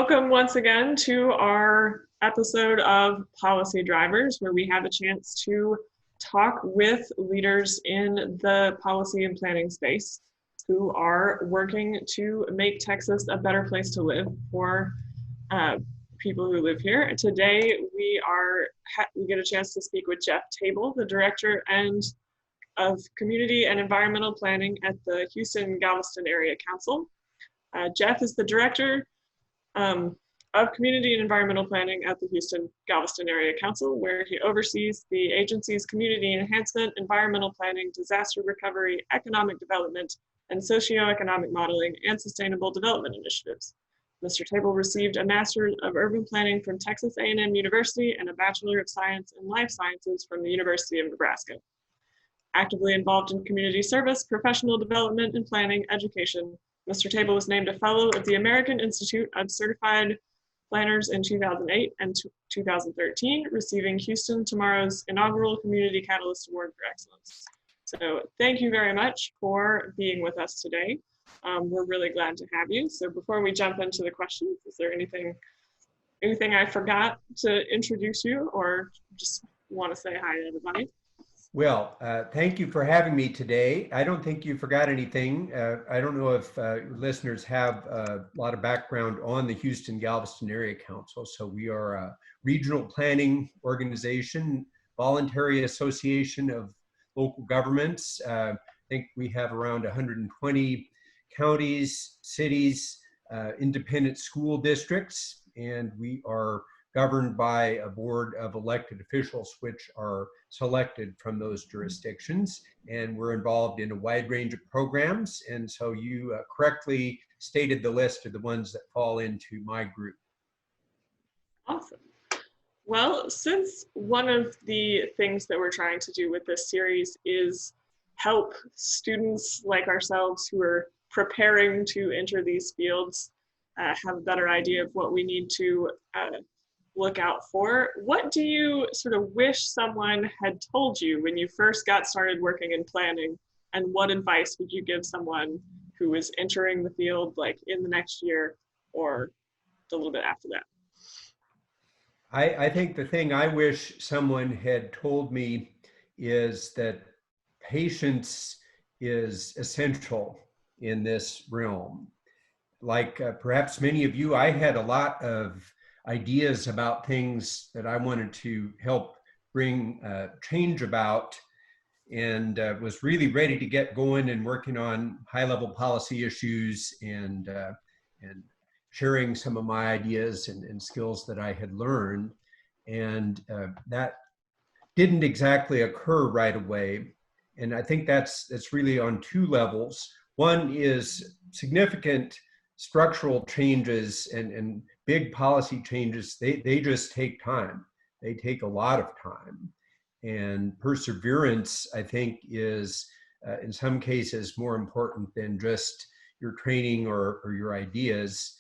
Welcome once again to our episode of Policy Drivers, where we have a chance to talk with leaders in the policy and planning space who are working to make Texas a better place to live for people who live here. Today, we get a chance to speak with Jeff Taebel, the Director of Community and Environmental Planning at the Houston-Galveston Area Council. Jeff is the Director of Community and Environmental Planning at the Houston-Galveston Area Council, where he oversees the agency's community enhancement, environmental planning, disaster recovery, economic development, and socioeconomic modeling and sustainable development initiatives. Mr. Taebel received a Master of Urban Planning from Texas A&M University and a Bachelor of Science in Life Sciences from the University of Nebraska. Actively involved in community service, professional development, and planning education, Mr. Taebel was named a Fellow of the American Institute of Certified Planners in 2008 and 2013, receiving Houston Tomorrow's inaugural Community Catalyst Award for Excellence. So thank you very much for being with us today. We're really glad to have you. So before we jump into the questions, is there anything I forgot to introduce you, or just want to say hi to everybody? Well, thank you for having me today. I don't think you forgot anything. I don't know if listeners have a lot of background on the Houston-Galveston Area Council. So we are a regional planning organization, voluntary association of local governments. I think we have around 120 counties, cities, independent school districts, and we are governed by a board of elected officials, which are selected from those jurisdictions. And we're involved in a wide range of programs. And so you correctly stated the list of the ones that fall into my group. Awesome. Well, since one of the things that we're trying to do with this series is help students like ourselves who are preparing to enter these fields have a better idea of what we need to look out for, what do you sort of wish someone had told you when you first got started working in planning, and what advice would you give someone who is entering the field like in the next year or a little bit after that? I think the thing I wish someone had told me is that patience is essential in this realm. Like perhaps many of you, I had a lot of ideas about things that I wanted to help bring change about, and was really ready to get going and working on high-level policy issues and sharing some of my ideas and skills that I had learned. And that didn't exactly occur right away. And I think that's really on two levels. One is significant structural changes and big policy changes. They just take time. They take a lot of time. And perseverance, I think, is in some cases more important than just your training or your ideas.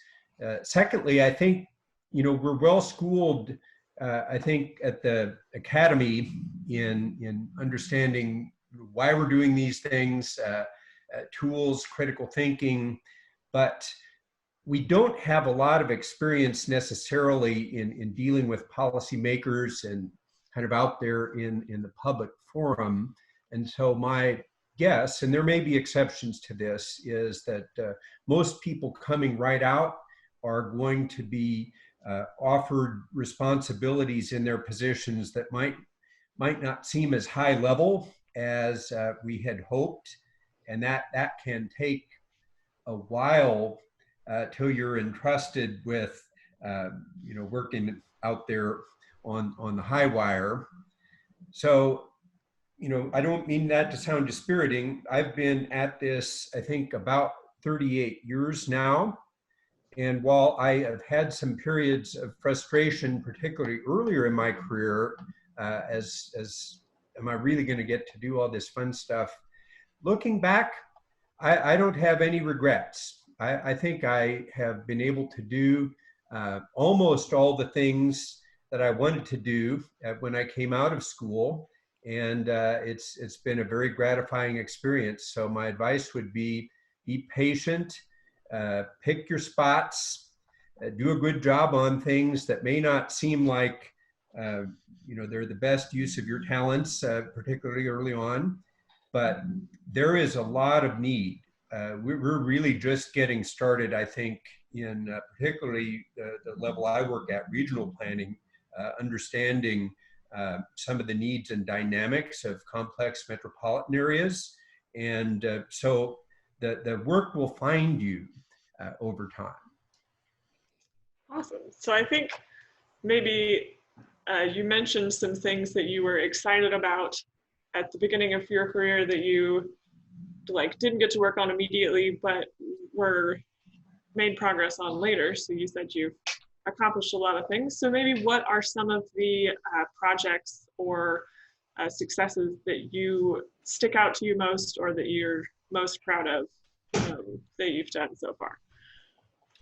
Secondly, I think, we're well schooled, I think, at the academy in understanding why we're doing these things, tools, critical thinking, but we don't have a lot of experience necessarily in dealing with policymakers and kind of out there in the public forum. And so my guess, and there may be exceptions to this, is that most people coming right out are going to be offered responsibilities in their positions that might not seem as high level as we had hoped. And that can take a while till you're entrusted with, working out there on the high wire. So, I don't mean that to sound dispiriting. I've been at this, I think, about 38 years now. And while I have had some periods of frustration, particularly earlier in my career, as am I really going to get to do all this fun stuff? Looking back, I don't have any regrets. I think I have been able to do almost all the things that I wanted to do when I came out of school, and it's been a very gratifying experience. So my advice would be patient, pick your spots, do a good job on things that may not seem like they're the best use of your talents, particularly early on, but there is a lot of need. We're really just getting started, I think, in particularly the level I work at, regional planning, understanding some of the needs and dynamics of complex metropolitan areas. And so the work will find you over time. Awesome. So I think maybe you mentioned some things that you were excited about at the beginning of your career that you didn't get to work on immediately, but were made progress on later. So you said you've accomplished a lot of things. So maybe what are some of the projects or successes that you stick out to you most, or that you're most proud of that you've done so far?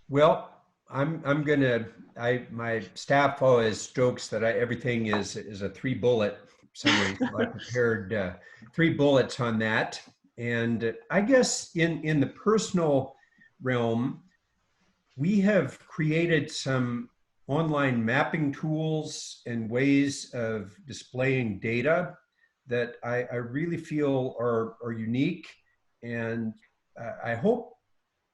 Well, my staff always jokes that everything is a 3-bullet summary. So I prepared 3 bullets on that. And I guess in the personal realm, we have created some online mapping tools and ways of displaying data that I really feel are unique, and I hope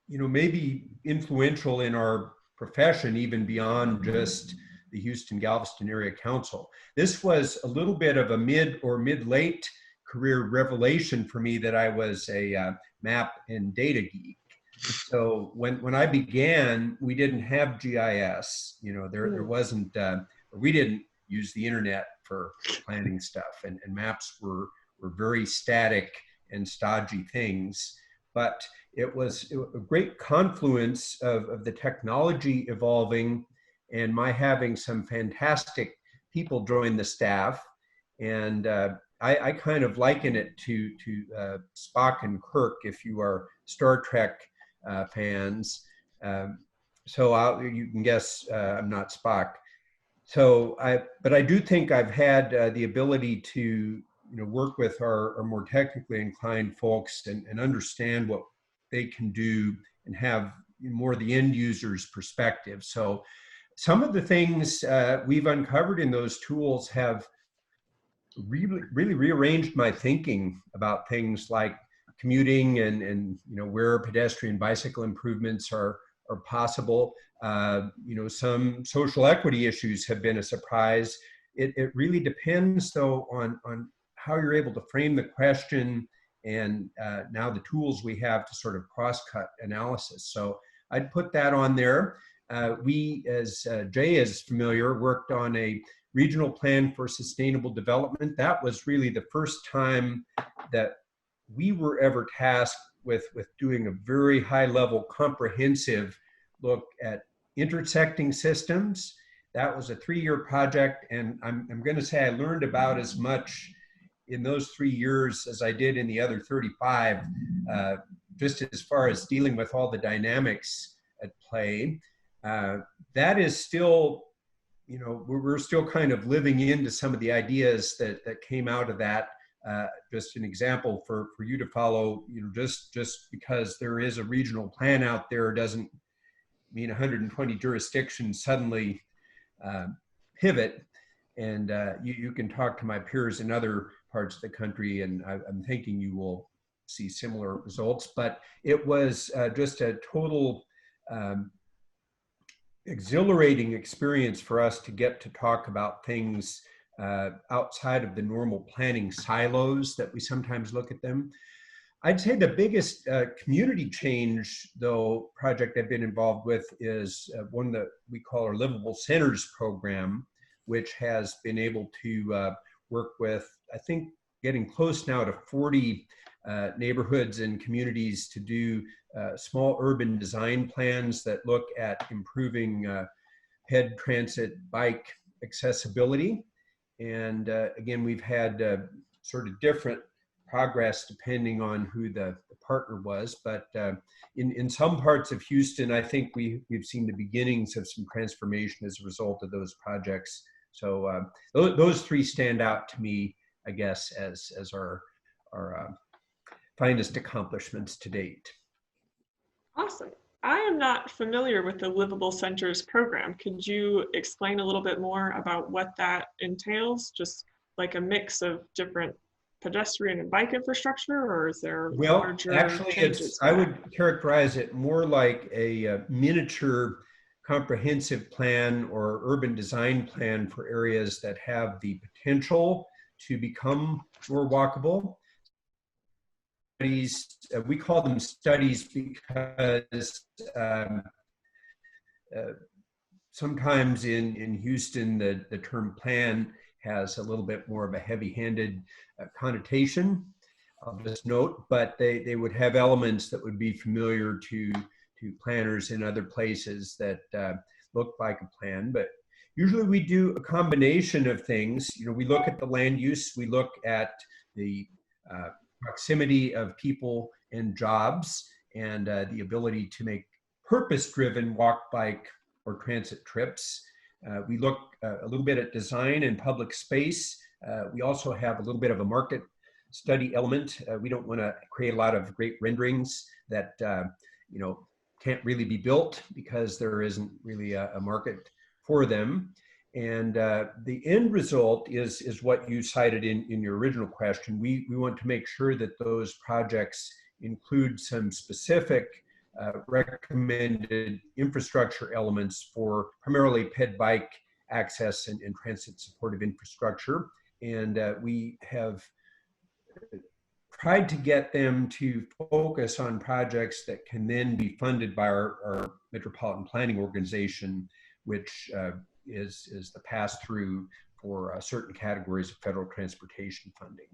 maybe influential in our profession, even beyond just the Houston-Galveston Area Council. This was a little bit of a mid-late career revelation for me, that I was a map and data geek. So when I began, we didn't have GIS. There wasn't, we didn't use the internet for planning stuff, and maps were very static and stodgy things. But it was a great confluence of the technology evolving and my having some fantastic people join the staff. And I kind of liken it to Spock and Kirk, if you are Star Trek fans. So you can guess I'm not Spock. But I do think I've had the ability to work with our more technically inclined folks and understand what they can do and have more the end user's perspective. So some of the things we've uncovered in those tools have really rearranged my thinking about things like commuting and where pedestrian bicycle improvements are possible. Some social equity issues have been a surprise. It really depends, though, on how you're able to frame the question, and now the tools we have to sort of cross-cut analysis. So I'd put that on there. We, as Jay is familiar, worked on a regional plan for sustainable development. That was really the first time that we were ever tasked with doing a very high-level comprehensive look at intersecting systems. That was a 3-year project, and I'm going to say I learned about as much in those 3 years as I did in the other 35, just as far as dealing with all the dynamics at play. That is still, we're still kind of living into some of the ideas that came out of that. Just an example for you to follow, just because there is a regional plan out there doesn't mean 120 jurisdictions suddenly pivot. And you can talk to my peers in other parts of the country, and I'm thinking you will see similar results. But it was just a total exhilarating experience for us to get to talk about things outside of the normal planning silos that we sometimes look at them. I'd say the biggest community change, though, project I've been involved with is one that we call our Livable Centers program, which has been able to work with, I think, getting close now to 40 neighborhoods and communities to do small urban design plans that look at improving ped transit bike accessibility. And again, we've had sort of different progress depending on who the partner was. But in some parts of Houston, I think we've seen the beginnings of some transformation as a result of those projects. So those 3 stand out to me, I guess, as our finest accomplishments to date. Awesome. I am not familiar with the Livable Centers program. Could you explain a little bit more about what that entails? Just like a mix of different pedestrian and bike infrastructure, or is there Well, larger actually, changes I for that? would characterize it more like a miniature comprehensive plan or urban design plan for areas that have the potential to become more walkable. We call them studies because uh, sometimes in Houston, the term plan has a little bit more of a heavy-handed connotation. I'll just note, but they would have elements that would be familiar to planners in other places that look like a plan. But usually we do a combination of things. You know, we look at the land use, we look at the proximity of people and jobs, and the ability to make purpose-driven walk, bike, or transit trips. We look a little bit at design and public space. We also have a little bit of a market study element. We don't want to create a lot of great renderings that you know, can't really be built because there isn't really a market for them. And the end result is what you cited in your original question. We want to make sure that those projects include some specific recommended infrastructure elements for primarily ped bike access and transit supportive infrastructure. And we have tried to get them to focus on projects that can then be funded by our metropolitan planning organization, which is the pass-through for certain categories of federal transportation funding.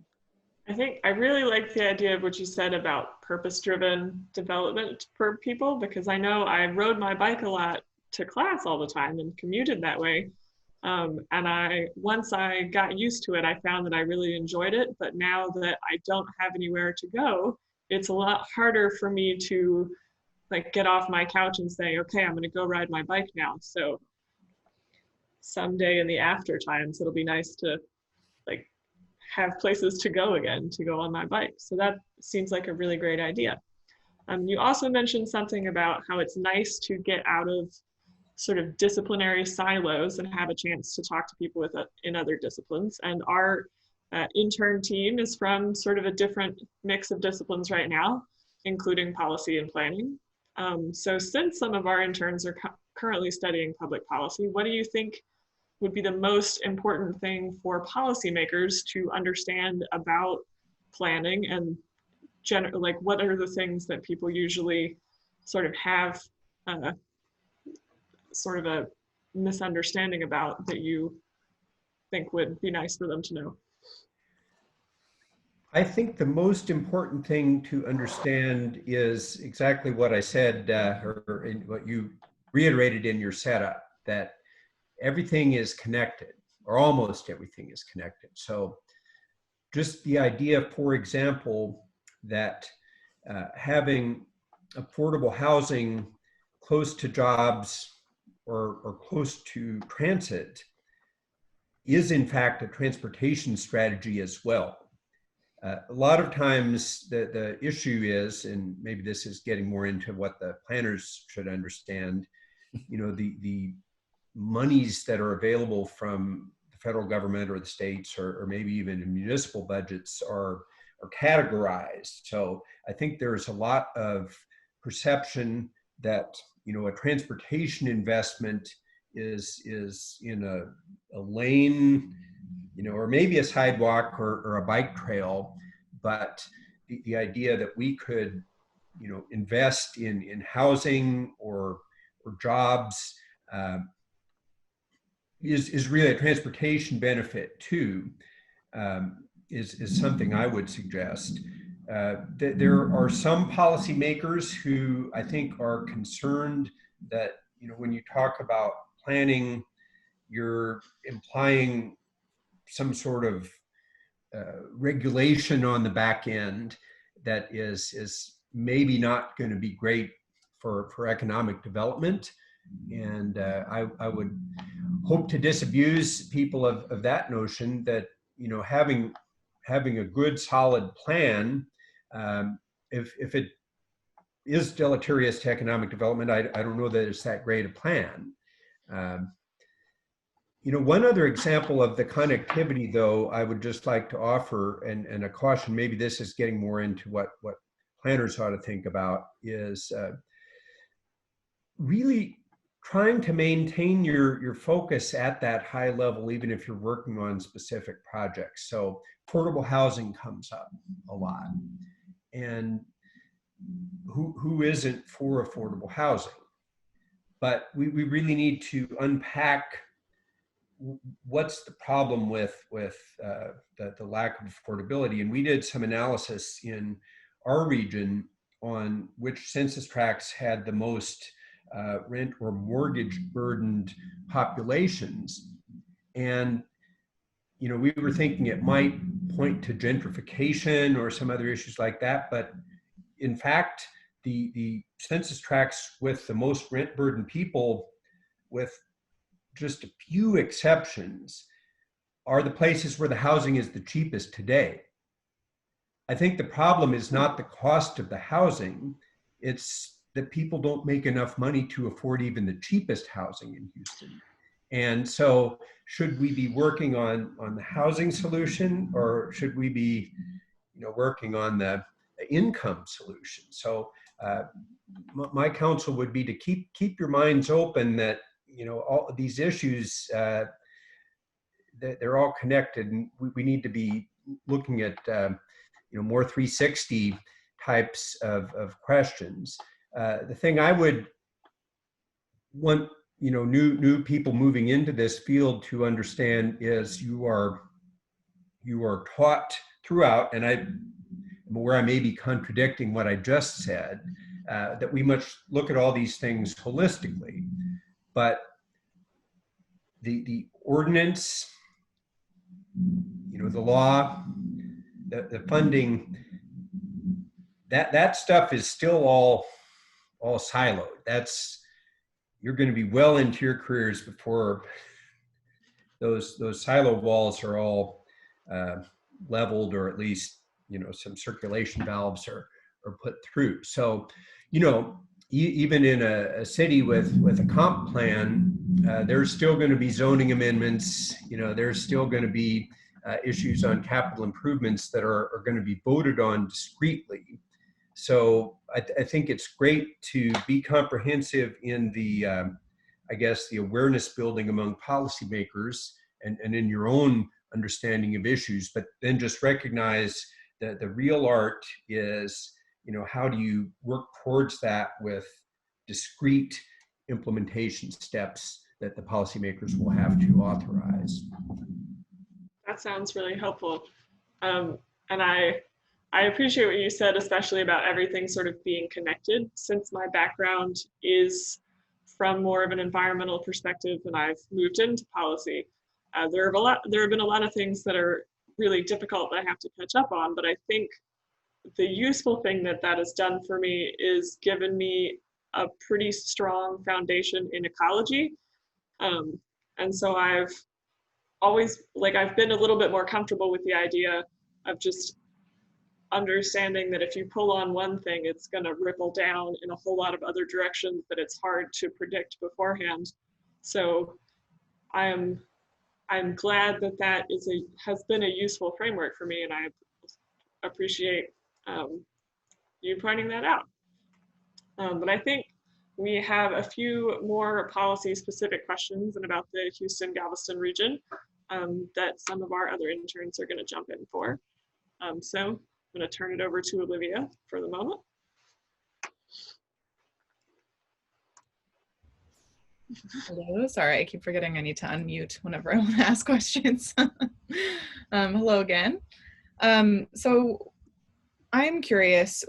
I think I really like the idea of what you said about purpose-driven development for people, because I know I rode my bike a lot to class all the time and commuted that way. And once I got used to it, I found that I really enjoyed it. But now that I don't have anywhere to go, it's a lot harder for me to like get off my couch and say, okay, I'm going to go ride my bike now. So someday in the after times, it'll be nice to like have places to go again, to go on my bike. So that seems like a really great idea. You also mentioned something about how it's nice to get out of sort of disciplinary silos and have a chance to talk to people in other disciplines. And our intern team is from sort of a different mix of disciplines right now, including policy and planning. So since some of our interns are currently studying public policy, what do you think would be the most important thing for policymakers to understand about planning, and like what are the things that people usually sort of have sort of a misunderstanding about that you think would be nice for them to know? I think the most important thing to understand is exactly what I said, or what you reiterated in your setup, that everything is connected, or almost everything is connected. So just the idea, for example, that having affordable housing close to jobs or close to transit is in fact a transportation strategy as well. A lot of times the issue is, and maybe this is getting more into what the planners should understand, you know, the monies that are available from the federal government or the states or maybe even in municipal budgets are categorized. So I think there's a lot of perception that, you know, a transportation investment is in a lane, you know, or maybe a sidewalk or a bike trail, but the idea that we could, you know, invest in housing or jobs is really a transportation benefit too, is something I would suggest. There are some policymakers who I think are concerned that, you know, when you talk about planning, you're implying some sort of regulation on the back end that is maybe not going to be great for economic development. And I would hope to disabuse people of that notion that, you know, having a good solid plan, if it is deleterious to economic development. I don't know that it's that great a plan. You know, one other example of the connectivity, though, I would just like to offer, and a caution, maybe this is getting more into what planners ought to think about, is really trying to maintain your focus at that high level, even if you're working on specific projects. So affordable housing comes up a lot. And who isn't for affordable housing? But we really need to unpack what's the problem with the lack of affordability. And we did some analysis in our region on which census tracts had the most rent or mortgage burdened populations. And, you know, we were thinking it might point to gentrification or some other issues like that. But in fact, the census tracts with the most rent burdened people, with just a few exceptions, are the places where the housing is the cheapest today. I think the problem is not the cost of the housing, it's that people don't make enough money to afford even the cheapest housing in Houston. And so should we be working on the housing solution, or should we be, you know, working on the income solution? So my counsel would be to keep your minds open that, you know, all of these issues, they're all connected, and we need to be looking at, you know, more 360 types of questions. The thing I would want, you know, new people moving into this field to understand is you are taught throughout, and I'm aware I may be contradicting what I just said, that we must look at all these things holistically. But the ordinance, you know, the law, the funding, that stuff is still all siloed. You're going to be well into your careers before those silo walls are all leveled, or at least, you know, some circulation valves are put through. So, you know, even in a city with a comp plan, there's still going to be zoning amendments. You know, there's still going to be issues on capital improvements that are going to be voted on discreetly. So I think it's great to be comprehensive in the, I guess, the awareness building among policymakers and in your own understanding of issues, but then just recognize that the real art is, you know, how do you work towards that with discrete implementation steps that the policymakers will have to authorize. That sounds really helpful. And I appreciate what you said, especially about everything sort of being connected, since my background is from more of an environmental perspective and I've moved into policy. There have been a lot of things that are really difficult that I have to catch up on, but I think the useful thing that has done for me is given me a pretty strong foundation in ecology. And so I've always, I've been a little bit more comfortable with the idea of just understanding that if you pull on one thing, it's going to ripple down in a whole lot of other directions that it's hard to predict beforehand. So I'm glad that has been a useful framework for me, and I appreciate you pointing that out. But I think we have a few more policy-specific questions and about the Houston-Galveston region that some of our other interns are going to jump in for. So I'm going to turn it over to Olivia for the moment. Hello, sorry, I keep forgetting I need to unmute whenever I want to ask questions. Hello again. So I'm curious,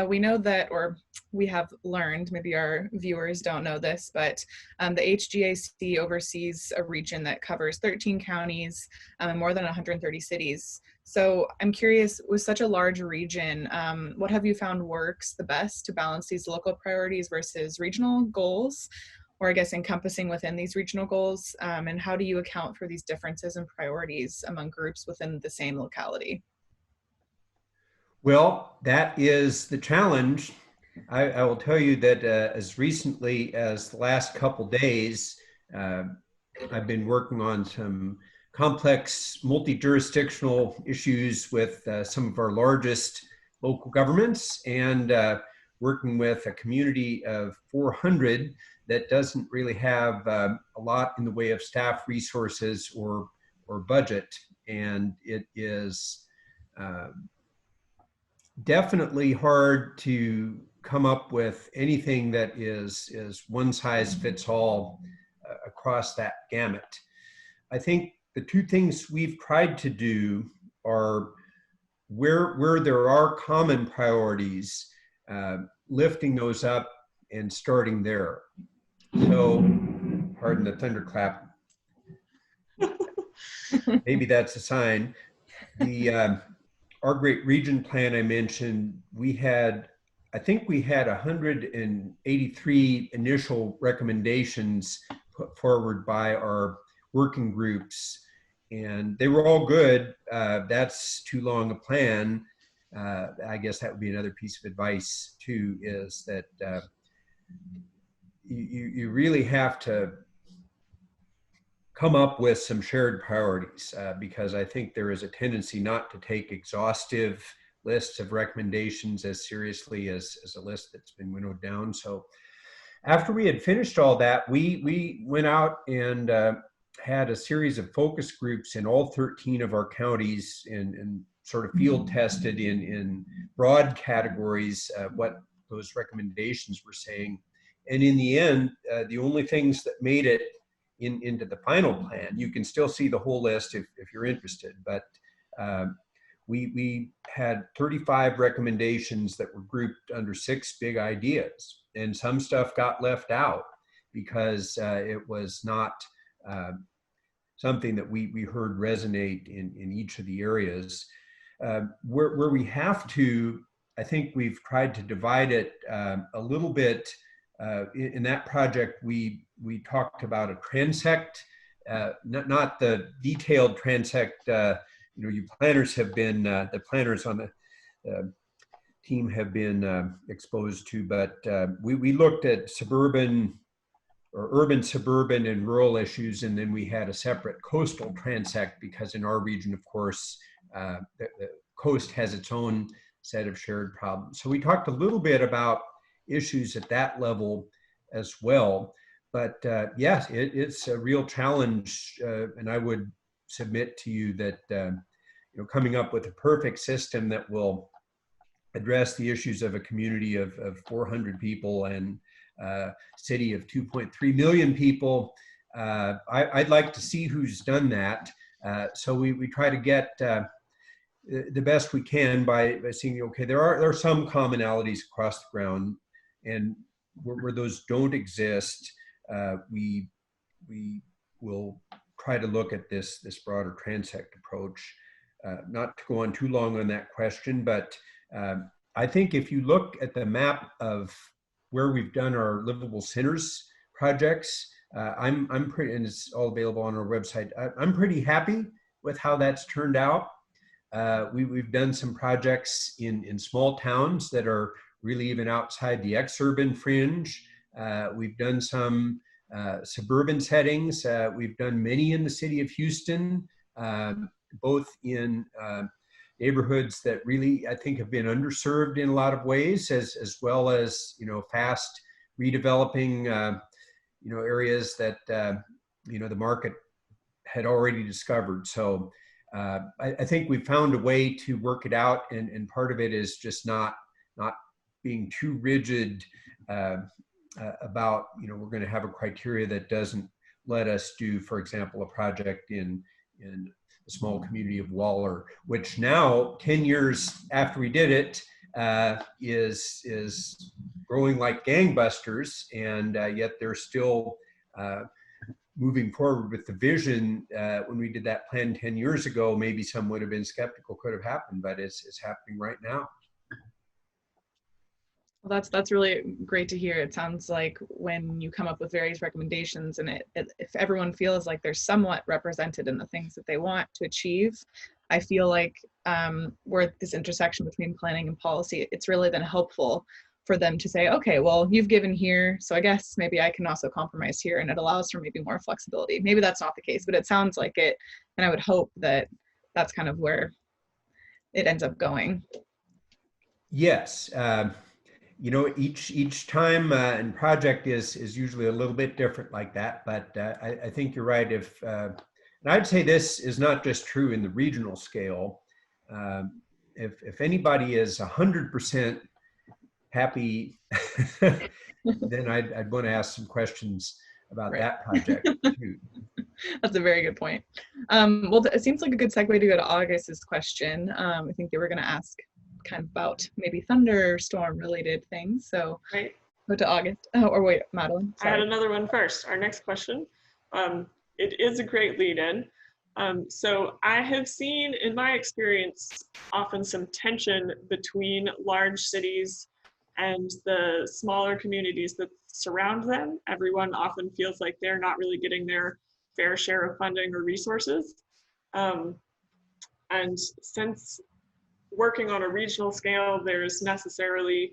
we know that, or we have learned, maybe our viewers don't know this, but the H-GAC oversees a region that covers 13 counties and more than 130 cities. So I'm curious, with such a large region, what have you found works the best to balance these local priorities versus regional goals, or I guess encompassing within these regional goals, and how do you account for these differences in priorities among groups within the same locality? Well, that is the challenge I will tell you that as recently as the last couple days, I've been working on some complex multi-jurisdictional issues with some of our largest local governments, and working with a community of 400 that doesn't really have a lot in the way of staff resources or budget. And it is definitely hard to come up with anything that is one size fits all across that gamut. I think the two things we've tried to do are where there are common priorities, lifting those up and starting there. So, pardon the thunderclap. Maybe that's a sign. The our great region plan I mentioned, I think we had 183 initial recommendations put forward by our working groups, and they were all good. That's too long a plan. I guess that would be another piece of advice too, is that you really have to come up with some shared priorities, because I think there is a tendency not to take exhaustive lists of recommendations as seriously as a list that's been winnowed down. So after we had finished all that, we went out and had a series of focus groups in all 13 of our counties, and sort of field tested in broad categories what those recommendations were saying. And in the end, the only things that made it into the final plan, you can still see the whole list if you're interested, but we had 35 recommendations that were grouped under 6 big ideas, and some stuff got left out because it was not something that we heard resonate in each of the areas. Where we have to, I think we've tried to divide it a little bit. In that project, we talked about a transect, not the detailed transect. You planners have been, the planners on the team have been exposed to, but we looked at suburban or urban, suburban, and rural issues, and then we had a separate coastal transect, because in our region, of course, the coast has its own set of shared problems. So we talked a little bit about issues at that level as well. But yes, it's a real challenge, and I would submit to you that coming up with a perfect system that will address the issues of a community of 400 people and a city of 2.3 million people, I'd like to see who's done that. So we try to get the best we can by seeing, okay, there are some commonalities across the ground, and where those don't exist, we will try to look at this broader transect approach. Not to go on too long on that question, but I think if you look at the map of where we've done our livable centers projects, I'm pretty, and it's all available on our website, I'm pretty happy with how that's turned out. We've done some projects in small towns that are really even outside the exurban fringe. We've done some suburban settings. We've done many in the city of Houston, both in neighborhoods that really, I think, have been underserved in a lot of ways, as well as, fast redeveloping, areas that, the market had already discovered. So I think we found a way to work it out, and part of it is just not being too rigid about, we're going to have a criteria that doesn't let us do, for example, a project in the small community of Waller, which now, 10 years after we did it, is growing like gangbusters, and yet they're still moving forward with the vision. When we did that plan 10 years ago, maybe some would have been skeptical could have happened, but it's happening right now. Well, that's really great to hear. It sounds like when you come up with various recommendations, and if everyone feels like they're somewhat represented in the things that they want to achieve, I feel like we're at this intersection between planning and policy. It's really been helpful for them to say, okay, well, you've given here, so I guess maybe I can also compromise here, and it allows for maybe more flexibility. Maybe that's not the case, but it sounds like it, and I would hope that that's kind of where it ends up going. Yes. You know, each time and project is usually a little bit different like that, but I think you're right. And I'd say this is not just true in the regional scale. If anybody is 100% happy, then I'd want to ask some questions about Right. that project too. That's a very good point. Well, it seems like a good segue to go to August's question. I think they were going to ask kind of about maybe thunderstorm related things. So Right. go to August. Oh, or wait, Madeline. I had Sorry. another one first. Our next question. It is a great lead in. So I have seen in my experience often some tension between large cities and the smaller communities that surround them. Everyone often feels like they're not really getting their fair share of funding or resources. And since working on a regional scale, there's necessarily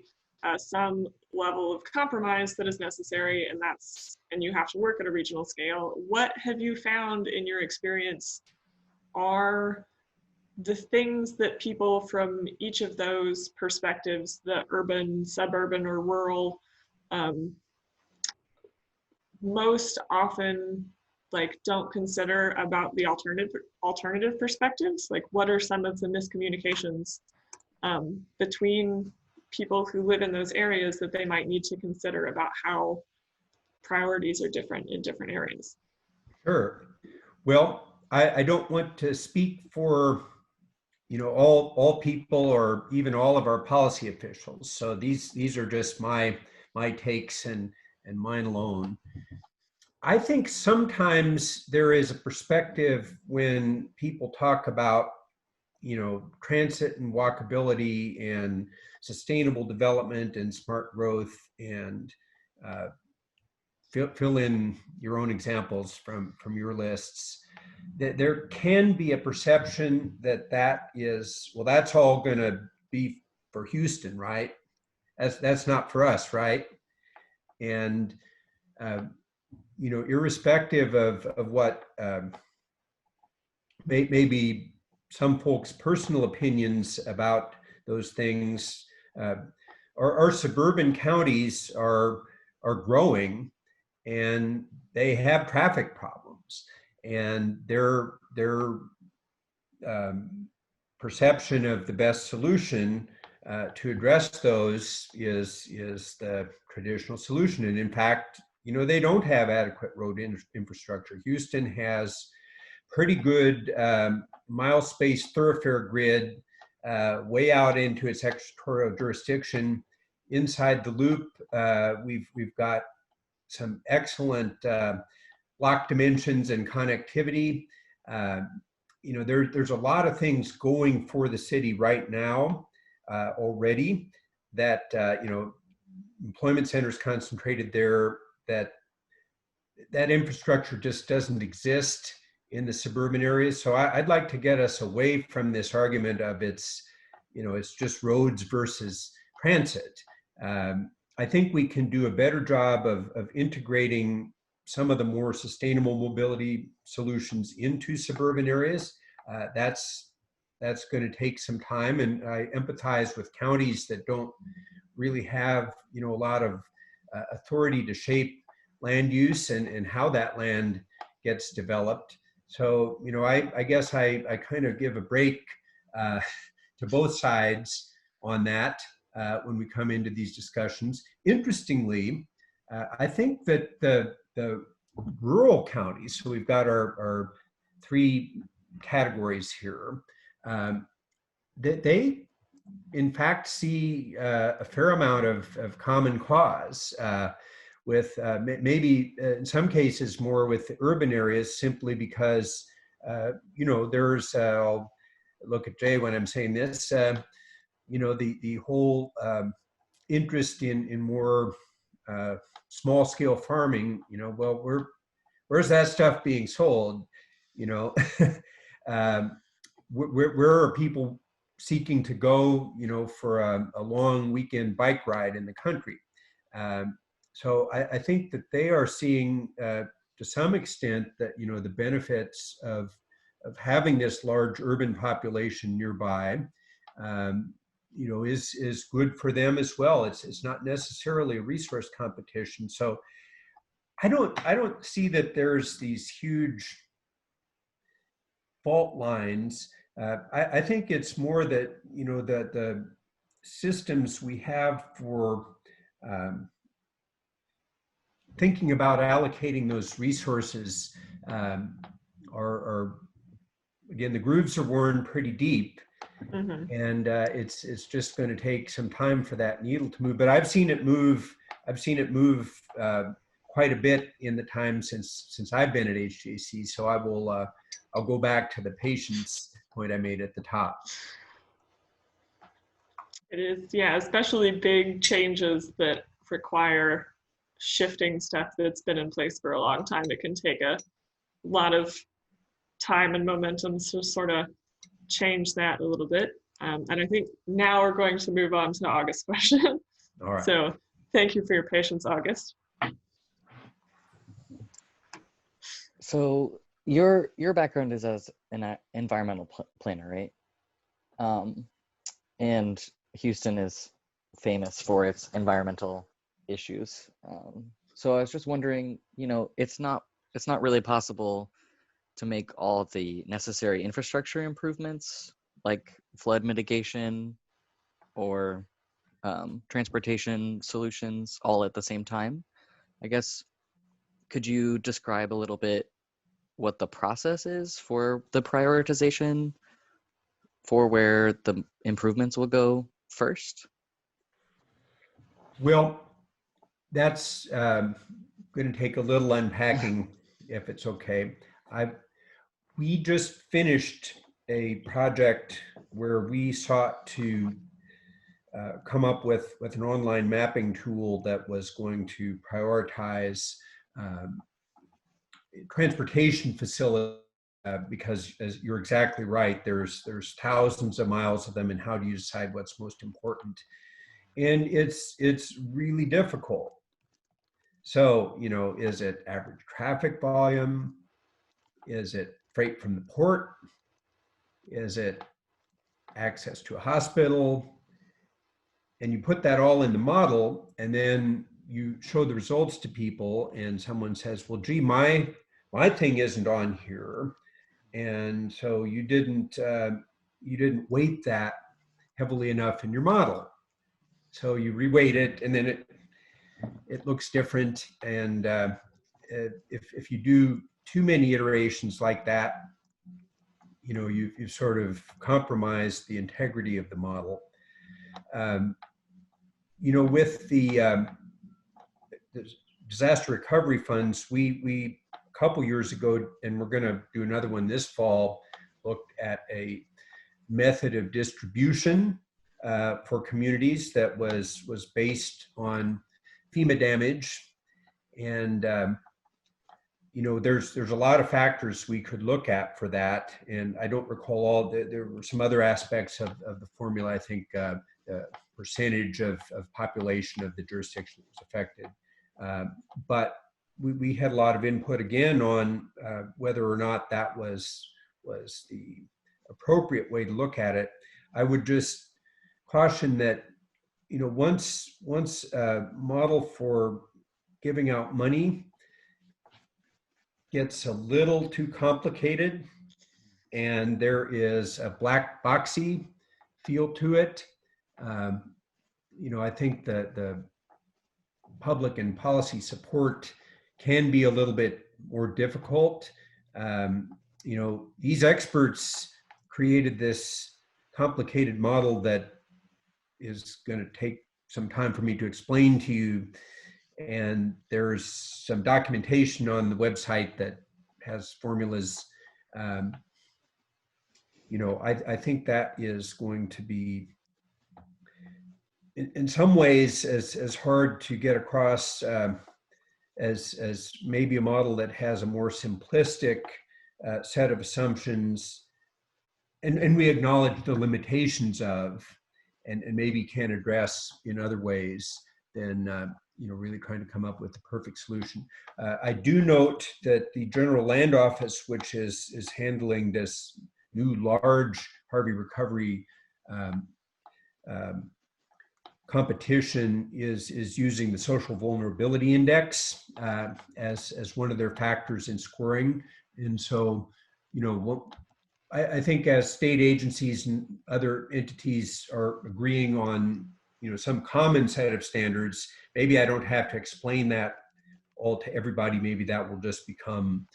some level of compromise that is necessary, and you have to work at a regional scale. What have you found in your experience are the things that people from each of those perspectives, the urban, suburban, or rural, most often don't consider about the alternative perspectives? Like, what are some of the miscommunications between people who live in those areas that they might need to consider about how priorities are different in different areas? Sure. Well, I don't want to speak for, you know, all people or even all of our policy officials. So these are just my takes and mine alone. I think sometimes there is a perspective when people talk about, you know, transit and walkability and sustainable development and smart growth, and fill in your own examples from your lists, that there can be a perception that is, well, that's all going to be for Houston, right? That's not for us, right? And you know, irrespective of what maybe some folks' personal opinions about those things, our suburban counties are growing, and they have traffic problems, and their perception of the best solution to address those is the traditional solution. And in fact, you know, they don't have adequate road infrastructure. Houston has pretty good mile-spaced thoroughfare grid way out into its extraterritorial jurisdiction. Inside the loop, we've got some excellent block dimensions and connectivity. You know, there's a lot of things going for the city right now already that, you know, employment centers concentrated there, that infrastructure just doesn't exist in the suburban areas. So I'd like to get us away from this argument of it's just roads versus transit. I think we can do a better job of integrating some of the more sustainable mobility solutions into suburban areas. That's going to take some time, and I empathize with counties that don't really have, you know, a lot of authority to shape land use and how that land gets developed. So, you know, I guess I kind of give a break to both sides on that when we come into these discussions. Interestingly, I think that the rural counties, so we've got our three categories here, that they in fact see a fair amount of common cause with maybe in some cases more with the urban areas, simply because you know, there's I'll look at Jay when I'm saying this, you know, the whole interest in more small scale farming. You know, well, where's that stuff being sold? You know, where are people seeking to go, for a long weekend bike ride in the country. So I think that they are seeing, to some extent, that the benefits of having this large urban population nearby, is good for them as well. It's not necessarily a resource competition. So I don't see that there's these huge fault lines. I think it's more that that the systems we have for thinking about allocating those resources are again, the grooves are worn pretty deep. Mm-hmm. And it's just going to take some time for that needle to move. But I've seen it move quite a bit in the time since I've been at H-GAC. So I'll go back to the patience point I made at the top. It is, yeah, especially big changes that require shifting stuff that's been in place for a long time. It can take a lot of time and momentum to sort of change that a little bit. And I think now we're going to move on to August's question. All right. So thank you for your patience, August. So your background is as an environmental planner, right? And Houston is famous for its environmental issues. So I was just wondering, it's not really possible to make all of the necessary infrastructure improvements like flood mitigation or transportation solutions all at the same time. I guess, could you describe a little bit what the process is for the prioritization for where the improvements will go first? Well, that's going to take a little unpacking, if it's okay. We just finished a project where we sought to come up with an online mapping tool that was going to prioritize transportation facilities, because as you're exactly right, there's thousands of miles of them, and how do you decide what's most important? And it's really difficult. So, is it average traffic volume? Is it freight from the port? Is it access to a hospital? And you put that all in the model, and then you show the results to people, and someone says, well, gee, my thing isn't on here. And so you didn't weight that heavily enough in your model. So you reweight it, and then it looks different. And if you do too many iterations like that, you've sort of compromised the integrity of the model. With the disaster recovery funds, we a couple years ago, and we're going to do another one this fall, looked at a method of distribution for communities that was based on FEMA damage. And there's a lot of factors we could look at for that, and I don't recall all. There were some other aspects of the formula. I think the percentage of population of the jurisdiction that was affected, but we had a lot of input again on whether or not that was the appropriate way to look at it. I would just caution that once a model for giving out money gets a little too complicated, and there is a black boxy feel to it, I think that the public and policy support can be a little bit more difficult. These experts created this complicated model that is going to take some time for me to explain to you. And there's some documentation on the website that has formulas. I think that is going to be, in some ways, as hard to get across as maybe a model that has a more simplistic set of assumptions and we acknowledge the limitations of, and maybe can address in other ways than really trying to come up with the perfect solution. I do note that the General Land Office, which is handling this new large Harvey recovery competition, is using the Social Vulnerability Index as one of their factors in scoring. And so, I think as state agencies and other entities are agreeing on, some common set of standards, maybe I don't have to explain that all to everybody. Maybe that will just become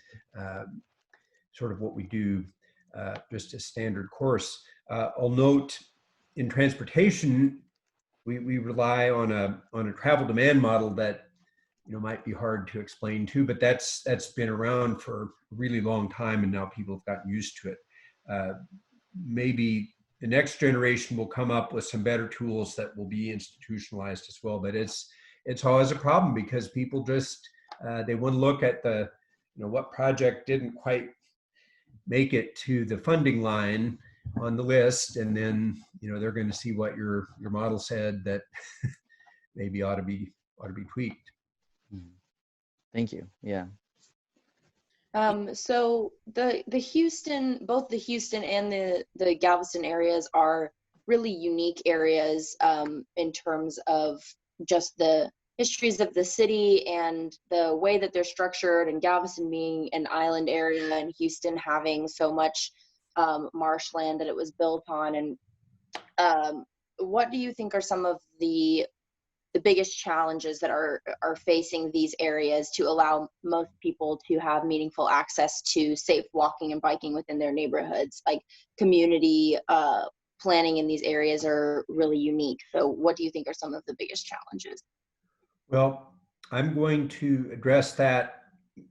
sort of what we do, just a standard course. I'll note in transportation, we rely on a travel demand model that might be hard to explain too, but that's been around for a really long time, and now people have gotten used to it. Maybe the next generation will come up with some better tools that will be institutionalized as well, but it's always a problem because people just they want to look at the what project didn't quite make it to the funding line on the list, and then they're going to see what your model said that maybe ought to be tweaked. Thank you. Yeah. So both the Houston and the Galveston areas are really unique areas in terms of just the histories of the city and the way that they're structured, and Galveston being an island area and Houston having so much marshland that it was built on. And what do you think are some of the biggest challenges that are facing these areas to allow most people to have meaningful access to safe walking and biking within their neighborhoods? Like community planning in these areas are really unique. So what do you think are some of the biggest challenges? Well, I'm going to address that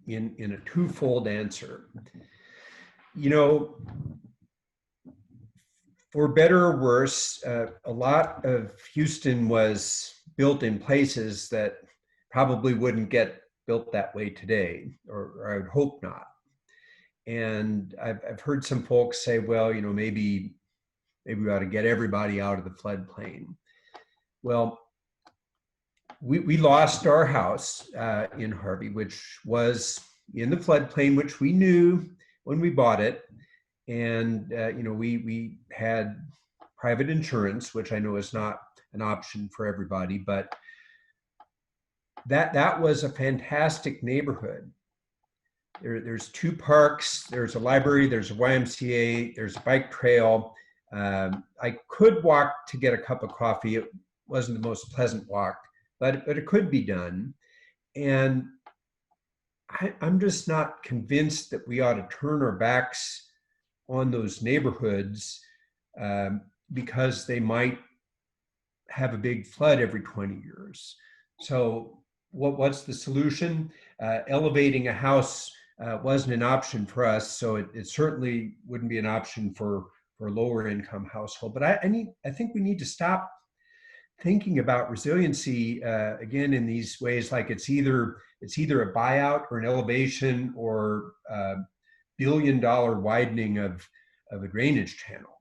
in a twofold answer. For better or worse, a lot of Houston was built in places that probably wouldn't get built that way today, or I would hope not. And I've heard some folks say, well, maybe we ought to get everybody out of the floodplain. Well, we lost our house in Harvey, which was in the floodplain, which we knew when we bought it. And, we had private insurance, which I know is not an option for everybody, but that was a fantastic neighborhood. There's 2 parks, there's a library, there's a YMCA, there's a bike trail. I could walk to get a cup of coffee. It wasn't the most pleasant walk, but it could be done. And I'm just not convinced that we ought to turn our backs on those neighborhoods because they might have a big flood every 20 years. So what's the solution? Elevating a house wasn't an option for us, so it certainly wouldn't be an option for a lower income household. But I think we need to stop thinking about resiliency again in these ways, like it's either a buyout or an elevation or billion-dollar widening of a drainage channel.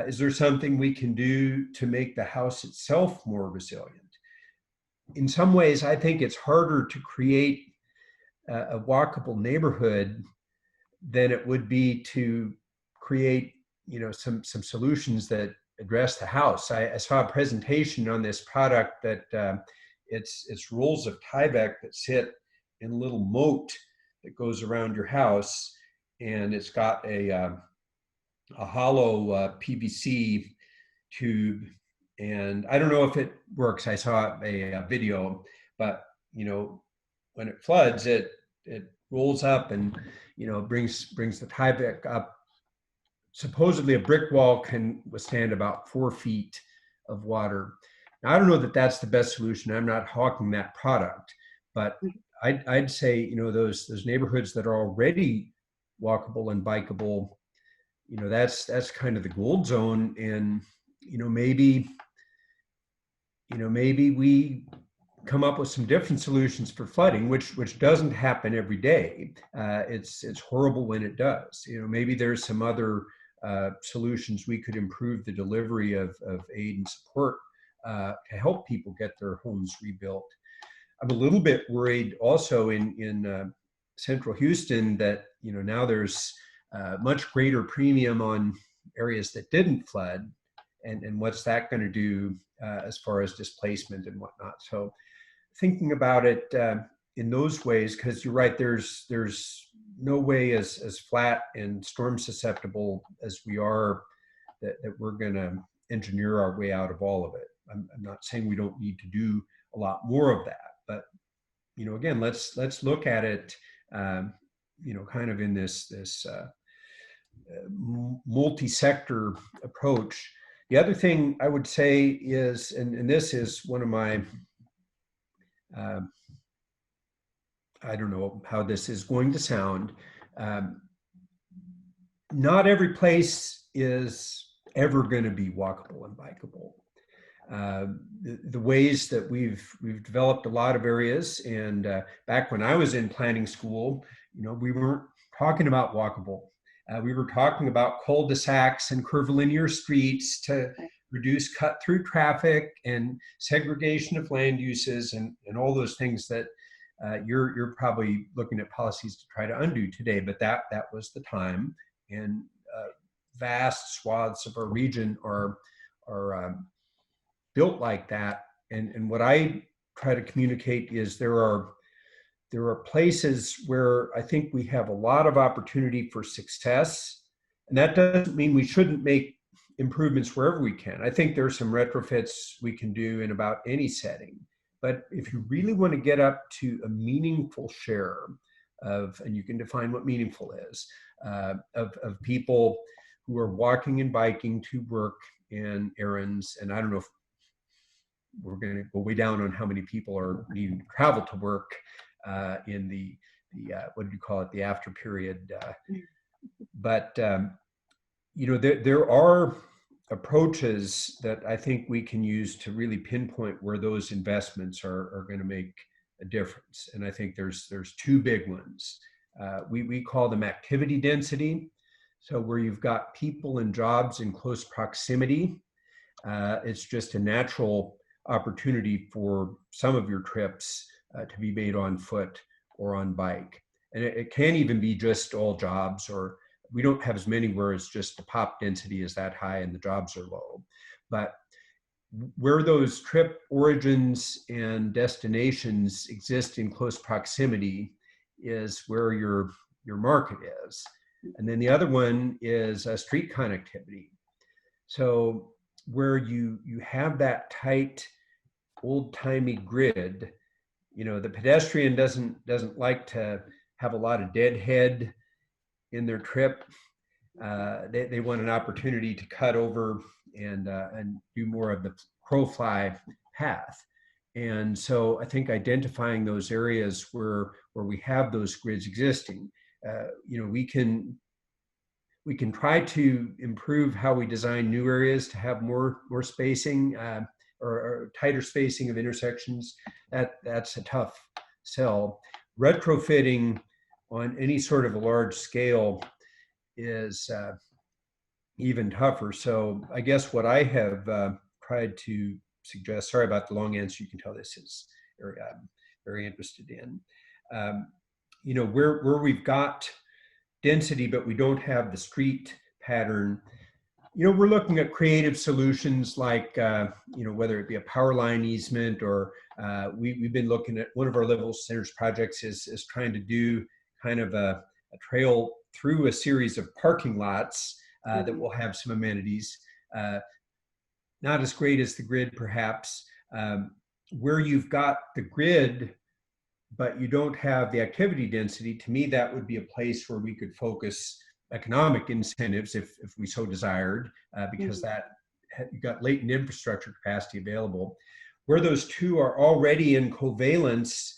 Is there something we can do to make the house itself more resilient? In some ways, I think it's harder to create a walkable neighborhood than it would be to create, some solutions that address the house. I saw a presentation on this product that it's rolls of Tyvek that sit in a little moat that goes around your house, and it's got a hollow PVC tube, and I don't know if it works. I saw a video, but when it floods, it rolls up and brings the Tyvek up. Supposedly, a brick wall can withstand about 4 feet of water. Now, I don't know that that's the best solution. I'm not hawking that product, but I'd say those neighborhoods that are already walkable and bikeable, that's kind of the gold zone. And maybe we come up with some different solutions for flooding, which doesn't happen every day. It's horrible when it does. Maybe there's some other solutions we could improve the delivery of aid and support to help people get their homes rebuilt. I'm a little bit worried also in central Houston that, you know, now there's much greater premium on areas that didn't flood, and what's that going to do as far as displacement and whatnot. So thinking about it in those ways, because you're right, there's no way as flat and storm susceptible as we are that we're going to engineer our way out of all of it. I'm not saying we don't need to do a lot more of that, but, you know, again, let's look at it, you know, kind of in this multi-sector approach. The other thing I would say is, and this is one of my, I don't know how this is going to sound. Not every place is ever going to be walkable and bikeable. The ways that we've developed a lot of areas, and back when I was in planning school, you know, we weren't talking about walkable. We were talking about cul-de-sacs and curvilinear streets to reduce cut-through traffic and segregation of land uses and all those things that you're probably looking at policies to try to undo today. But that was the time, and vast swaths of our region are built like that. And what I try to communicate is there are places where I think we have a lot of opportunity for success. And that doesn't mean we shouldn't make improvements wherever we can. I think there are some retrofits we can do in about any setting. But if you really want to get up to a meaningful share of, and you can define what meaningful is, of people who are walking and biking to work and errands, and I don't know if we're going to go way down on how many people are needing to travel to work in the what do you call it, the after period. But you know, there are approaches that I think we can use to really pinpoint where those investments are going to make a difference. And I think there's two big ones. We call them activity density. So where you've got people and jobs in close proximity, it's just a natural opportunity for some of your trips to be made on foot or on bike. And it can even be just all jobs, or we don't have as many where it's just the pop density is that high and the jobs are low. But where those trip origins and destinations exist in close proximity is where your market is. And then the other one is street connectivity. So where you have that tight, old-timey grid, you know, the pedestrian doesn't like to have a lot of deadhead in their trip. They want an opportunity to cut over and do more of the crow fly path. And so I think identifying those areas where we have those grids existing, you know, we can try to improve how we design new areas to have more spacing or tighter spacing of intersections. That's a tough sell. Retrofitting on any sort of a large scale is even tougher. So I guess what I have tried to suggest, sorry about the long answer, you can tell this is area I'm very interested in. You know, where we've got density, but we don't have the street pattern, you know, we're looking at creative solutions like, you know, whether it be a power line easement, or we've been looking at one of our Livable Centers projects is trying to do kind of a trail through a series of parking lots that will have some amenities. Not as great as the grid, perhaps. Where you've got the grid, but you don't have the activity density, to me, that would be a place where we could focus economic incentives if we so desired, because that you've got latent infrastructure capacity available. Where those two are already in covalence,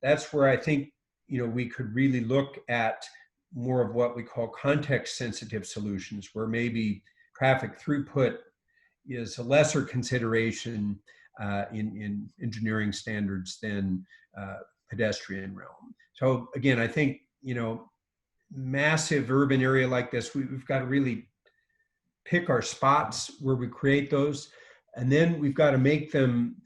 that's where I think, you know, we could really look at more of what we call context sensitive solutions, where maybe traffic throughput is a lesser consideration in engineering standards than pedestrian realm. So again, I think, you know, massive urban area like this, we've got to really pick our spots where we create those, and then we've got to make them,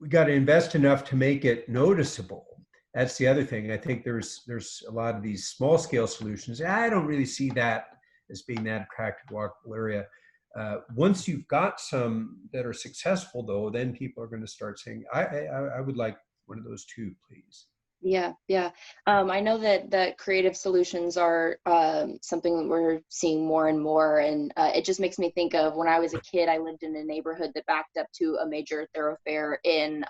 we got to invest enough to make it noticeable. That's the other thing. I think there's a lot of these small scale solutions. I don't really see that as being that attractive walkable area. Once you've got some that are successful, though, then people are going to start saying, I would like one of those too, please. Yeah, yeah. I know that creative solutions are something that we're seeing more and more, and it just makes me think of when I was a kid. I lived in a neighborhood that backed up to a major thoroughfare in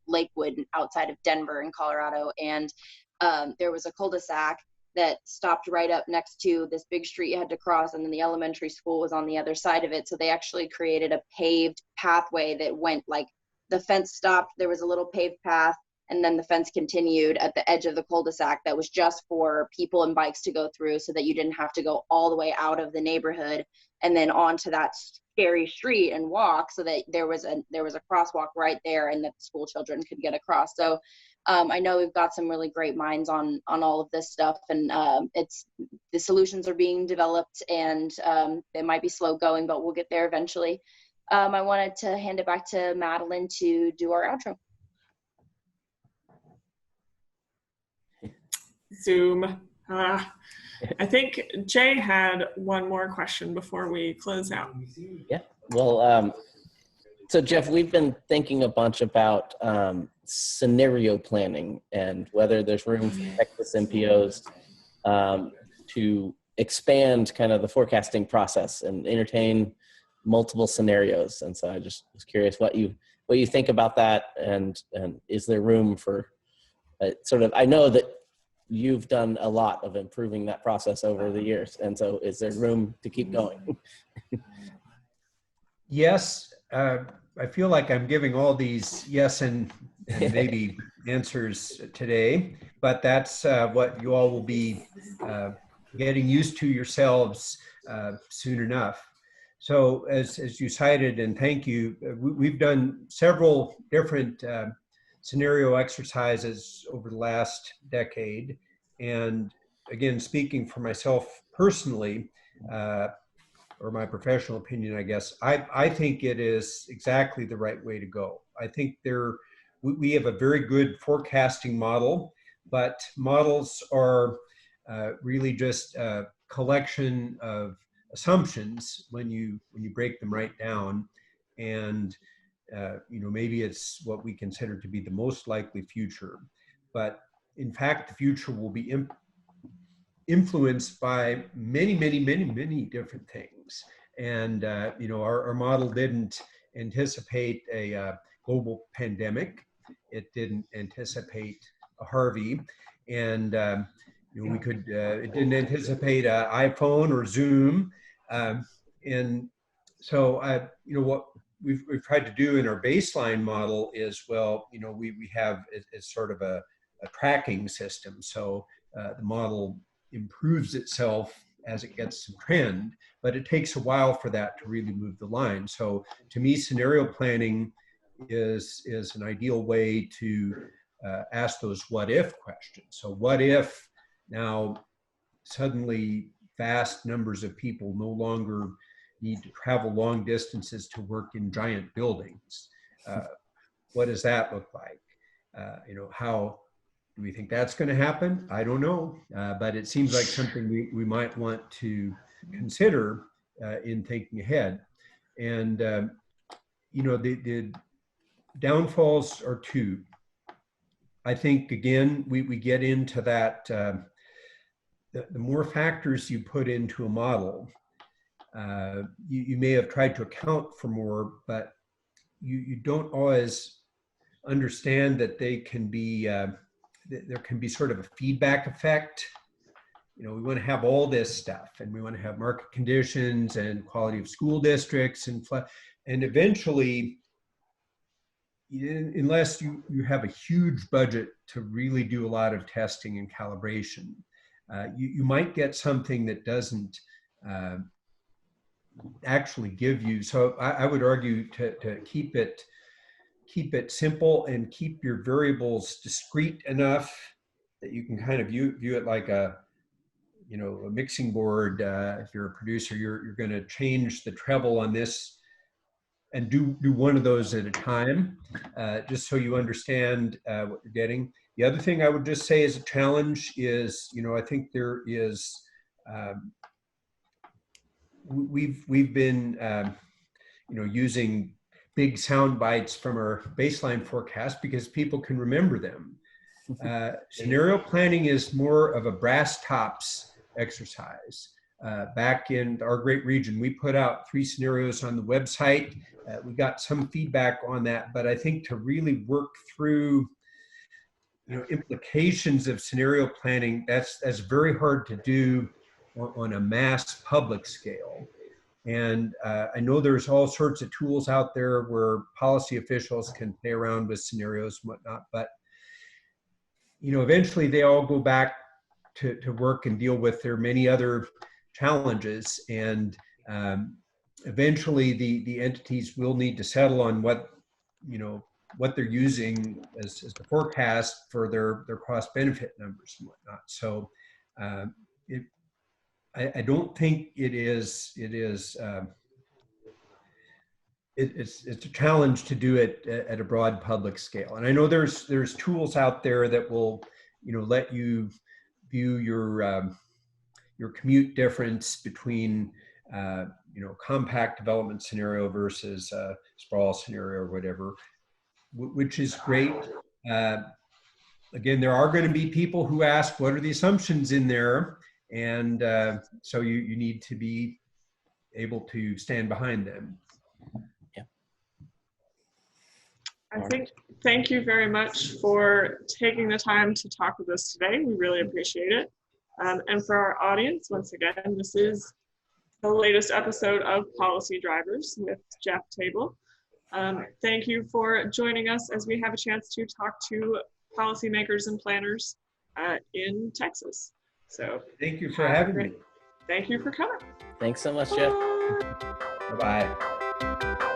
Lakewood, outside of Denver in Colorado, and there was a cul-de-sac that stopped right up next to this big street you had to cross, and then the elementary school was on the other side of it. So they actually created a paved pathway that went, like, the fence stopped, there was a little paved path, and then the fence continued at the edge of the cul-de-sac that was just for people and bikes to go through, so that you didn't have to go all the way out of the neighborhood and then onto that scary street and walk, so that there was a crosswalk right there and that the school children could get across. So I know we've got some really great minds on all of this stuff, and the solutions are being developed, and they might be slow going, but we'll get there eventually. I wanted to hand it back to Madeline to do our outro. Zoom. I think Jay had one more question before we close out. Yeah, well, so Jeff, we've been thinking a bunch about scenario planning and whether there's room for Texas MPOs to expand kind of the forecasting process and entertain multiple scenarios. And so I just was curious what you think about that, and is there room for sort of, I know that you've done a lot of improving that process over the years, and so is there room to keep going? Yes, I feel like I'm giving all these yes and maybe answers today, but that's what you all will be getting used to yourselves soon enough. So as you cited, and thank you, we've done several different scenario exercises over the last decade. And again, speaking for myself personally, or my professional opinion, I guess, I think it is exactly the right way to go. I think we have a very good forecasting model, but models are really just a collection of assumptions when you break them right down. And maybe it's what we consider to be the most likely future, but in fact, the future will be influenced by many, many, many, many different things. And our model didn't anticipate a global pandemic. It didn't anticipate a Harvey, and it didn't anticipate an iPhone or Zoom, and so what we've tried to do in our baseline model is, well, we have it's sort of a tracking system. So the model improves itself as it gets some trend, but it takes a while for that to really move the line. So to me, scenario planning is an ideal way to ask those what if questions. So what if now suddenly vast numbers of people no longer need to travel long distances to work in giant buildings? What does that look like? How do we think that's going to happen? I don't know, but it seems like something we might want to consider in thinking ahead. And the downfalls are two. I think, again, we get into that, the more factors you put into a model, you may have tried to account for more, but you don't always understand that they can be, there can be sort of a feedback effect. We want to have all this stuff, and we want to have market conditions and quality of school districts, and eventually, unless you have a huge budget to really do a lot of testing and calibration, you might get something that doesn't actually give you. So I would argue to keep it simple and keep your variables discrete enough that you can kind of view it like a you know, a mixing board, if you're a producer, you're going to change the treble on this and do one of those at a time, just so you understand what you're getting. The other thing I would just say as a challenge is, you know, I think there is, we've been, you know, using big sound bites from our baseline forecast because people can remember them. Scenario planning is more of a brass tops exercise. Back in our great region, we put out 3 scenarios on the website. We got some feedback on that, but I think to really work through, you know, implications of scenario planning, that's very hard to do on a mass public scale. And I know there's all sorts of tools out there where policy officials can play around with scenarios and whatnot, but you know, eventually they all go back to work and deal with their many other challenges, and eventually the entities will need to settle on what, you know, what they're using as the forecast for their cost benefit numbers and whatnot. So I don't think it's a challenge to do it at a broad public scale. And I know there's tools out there that will, you know, let you view your commute difference between, you know, compact development scenario versus sprawl scenario or whatever, which is great. Again, there are going to be people who ask, what are the assumptions in there? And so you need to be able to stand behind them. Thank you very much for taking the time to talk with us today. We really appreciate it. And for our audience, once again, this is the latest episode of Policy Drivers with Jeff Taebel. Thank you for joining us as we have a chance to talk to policymakers and planners in Texas. So thank you for having me. Thank you for coming. Thanks so much, Jeff. Bye-bye.